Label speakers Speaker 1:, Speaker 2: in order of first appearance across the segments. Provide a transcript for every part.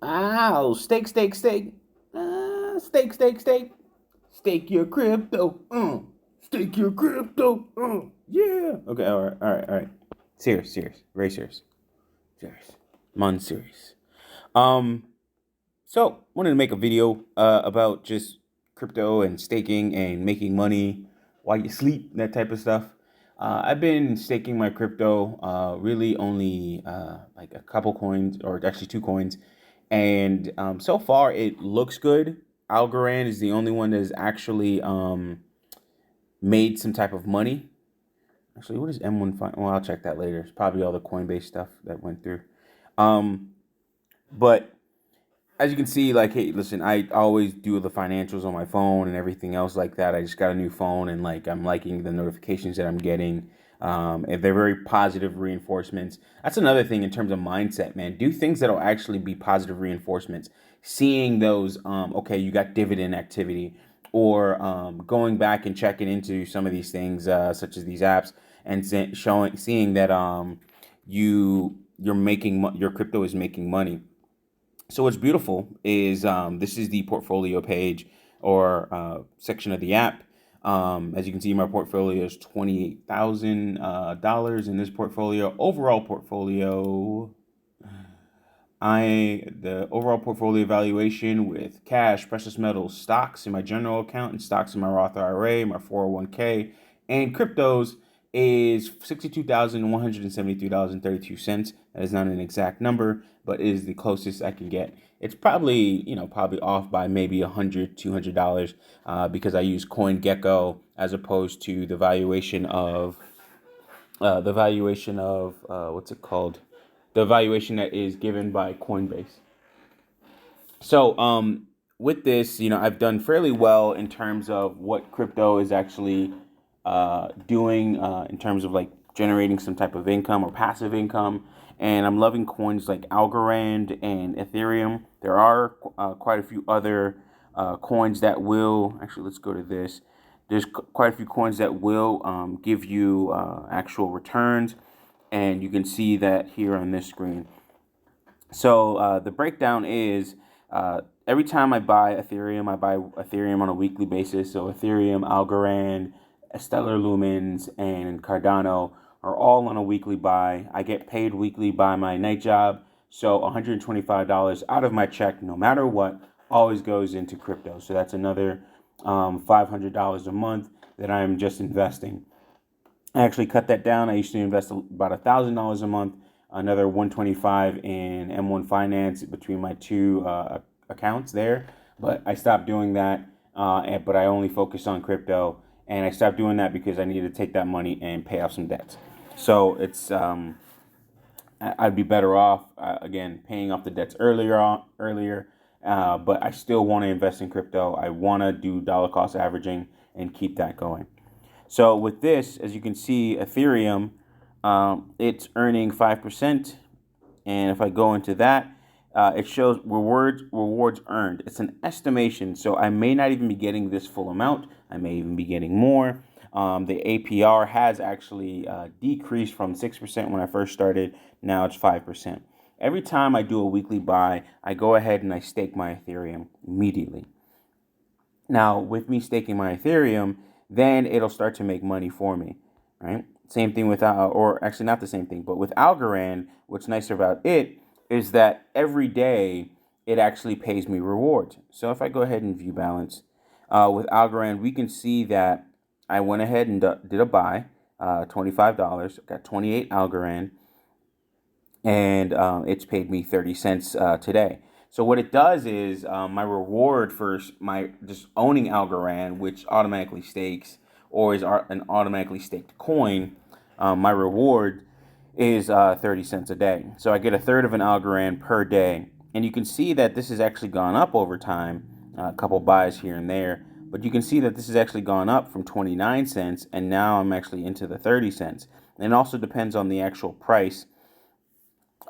Speaker 1: Ow, steak, steak, steak. Steak, steak, steak. Stake your crypto. Stake your crypto. Yeah. Okay, all right, all right, all right. Serious, serious. Very serious. Serious. Mon serious. Um, so wanted to make a video about just crypto and staking and making money while you sleep, that type of stuff. I've been staking my crypto, really only like a couple coins, or actually two coins, and so far it looks good. Algorand is the only one that has actually made some type of money. Actually, what is M1 Fin? Well, I'll check that later. It's probably all the Coinbase stuff that went through. Um, but as you can see, like, hey, listen, I always do the financials on my phone and everything else like that. I just got a new phone, and like I'm liking the notifications that I'm getting. And they're very positive reinforcements. That's another thing in terms of mindset, man. Do things that'll actually be positive reinforcements. Seeing those, okay, you got dividend activity, or going back and checking into some of these things, such as these apps, and seeing that you're making your crypto is making money. So what's beautiful is this is the portfolio page, or section of the app. As you can see, my portfolio is $28,000 in this portfolio. Overall portfolio, the overall portfolio valuation with cash, precious metals, stocks in my general account, and stocks in my Roth IRA, my 401k, and cryptos is $62,173.32. That is not an exact number, but it is the closest I can get. It's probably, probably off by maybe $100, $200, because I use CoinGecko as opposed to the valuation of what's it called? The valuation that is given by Coinbase. So, with this, I've done fairly well in terms of what crypto is actually doing, in terms of like generating some type of income or passive income. And I'm loving coins like Algorand and Ethereum. There are quite a few other coins that will actually. Let's go to this. There's quite a few coins that will give you actual returns, and you can see that here on this screen. So the breakdown is, every time I buy Ethereum on a weekly basis. So Ethereum, Algorand, Stellar Lumens, and Cardano are all on a weekly buy. I get paid weekly by my night job. So $125 out of my check, no matter what, always goes into crypto. So that's another $500 a month that I'm just investing. I actually cut that down. I used to invest about $1,000 a month, another 125 in M1 Finance between my two accounts there. But I stopped doing that. But I only focus on crypto, and I stopped doing that because I needed to take that money and pay off some debts. So I'd be better off, again, paying off the debts earlier. But I still want to invest in crypto. I want to do dollar cost averaging and keep that going. So with this, as you can see, Ethereum, it's earning 5%. And if I go into that, it shows rewards earned. It's an estimation, so I may not even be getting this full amount. I may even be getting more. The APR has actually decreased from 6% when I first started. Now it's 5%. Every time I do a weekly buy, I go ahead and I stake my Ethereum immediately. Now, with me staking my Ethereum, then it'll start to make money for me, right? Same thing with, or actually not the same thing, but with Algorand, what's nicer about it is that every day it actually pays me rewards. So if I go ahead and view balance, with Algorand, we can see that I went ahead and did a buy, $25, got 28 Algorand, and it's paid me 30 cents today. So what it does is, my reward for my just owning Algorand, which automatically stakes or is an automatically staked coin, my reward is 30 cents a day. So I get a third of an Algorand per day. And you can see that this has actually gone up over time, a couple buys here and there. But you can see that this has actually gone up from 29 cents, and now I'm actually into the 30 cents. And it also depends on the actual price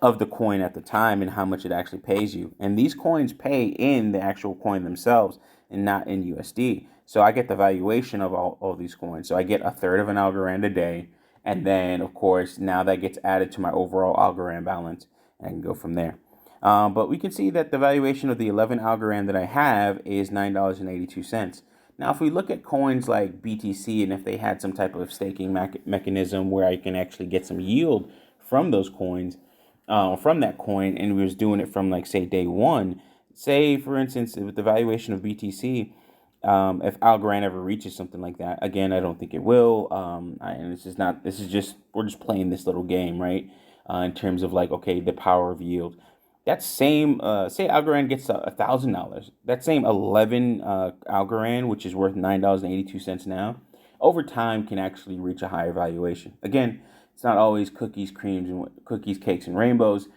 Speaker 1: of the coin at the time and how much it actually pays you. And these coins pay in the actual coin themselves and not in USD. So I get the valuation of all these coins. So I get a third of an Algorand a day. And then, of course, now that gets added to my overall Algorand balance, and I can go from there. But we can see that the valuation of the 11 Algorand that I have is $9.82. Now, if we look at coins like BTC, and if they had some type of staking mechanism where I can actually get some yield from those coins, from that coin, and we was doing it from, like, say, day one, say, for instance, with the valuation of BTC, if Algorand ever reaches something like that, again, I don't think it will. And we're just playing this little game, right? In terms of, like, okay, the power of yield. That same, say Algorand gets $1,000. That same 11 Algorand, which is worth $9.82 now, over time can actually reach a higher valuation. Again, it's not always cookies, cakes, and rainbows.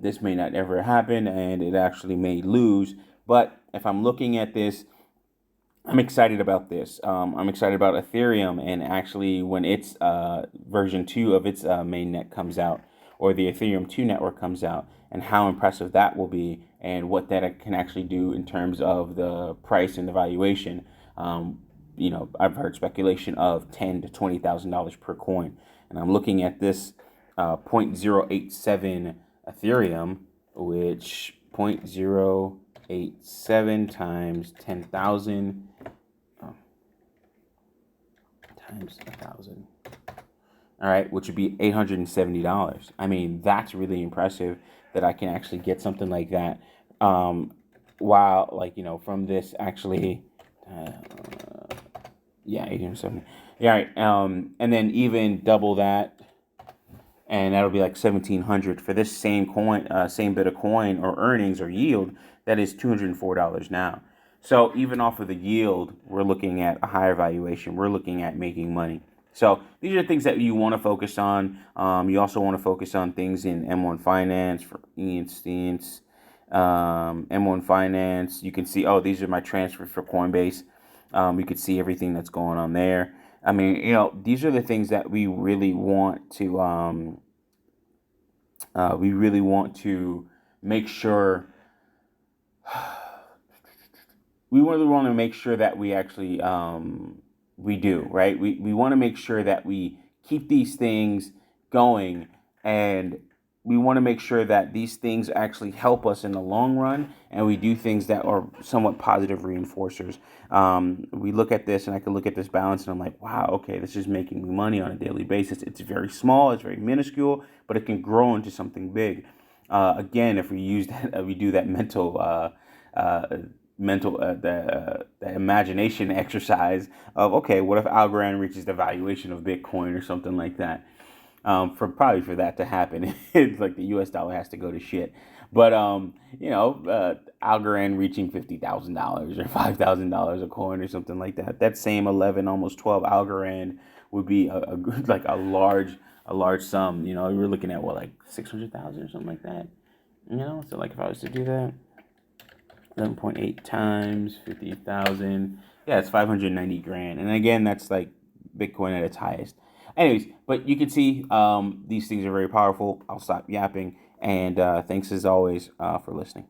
Speaker 1: This may not ever happen, and it actually may lose. But if I'm looking at this, I'm excited about this. I'm excited about Ethereum, and actually when its version 2 of its mainnet comes out, or the Ethereum 2 network comes out, and how impressive that will be, and what that can actually do in terms of the price and the valuation. I've heard speculation of $10,000 to $20,000 per coin, and I'm looking at this 0.087 Ethereum, which 0.087 times 10,000 times 1,000. All right, which would be $870. I mean, that's really impressive that I can actually get something like that. While, like, from this actually, yeah, 870. Yeah, all right. And then even double that, and that'll be like 1,700 for this same coin, same bit of coin or earnings or yield. That is $204 now. So even off of the yield, we're looking at a higher valuation. We're looking at making money. So these are things that you want to focus on. You also want to focus on things in M1 Finance, for instance. M1 Finance, you can see, oh, these are my transfers for Coinbase. You can see everything that's going on there. I mean, these are the things that we really want to make sure. We really want to make sure that we actually we do, right? We want to make sure that we keep these things going, and we want to make sure that these things actually help us in the long run, and we do things that are somewhat positive reinforcers. We look at this, and I can look at this balance, and I'm like, wow, okay, this is making me money on a daily basis. It's very small, it's very minuscule, but it can grow into something big. Again, if we use that, we do that the imagination exercise of, okay, what if Algorand reaches the valuation of Bitcoin or something like that? For that to happen, it's like the U.S. dollar has to go to shit. But Algorand reaching $50,000 or $5,000 a coin or something like that. That same 11, almost 12 Algorand would be a large sum. We're looking at what, like 600,000 or something like that. So like if I was to do that, 11.8 times 50,000. Yeah, it's 590 grand. And again, that's like Bitcoin at its highest. Anyways, but you can see these things are very powerful. I'll stop yapping. And thanks as always for listening.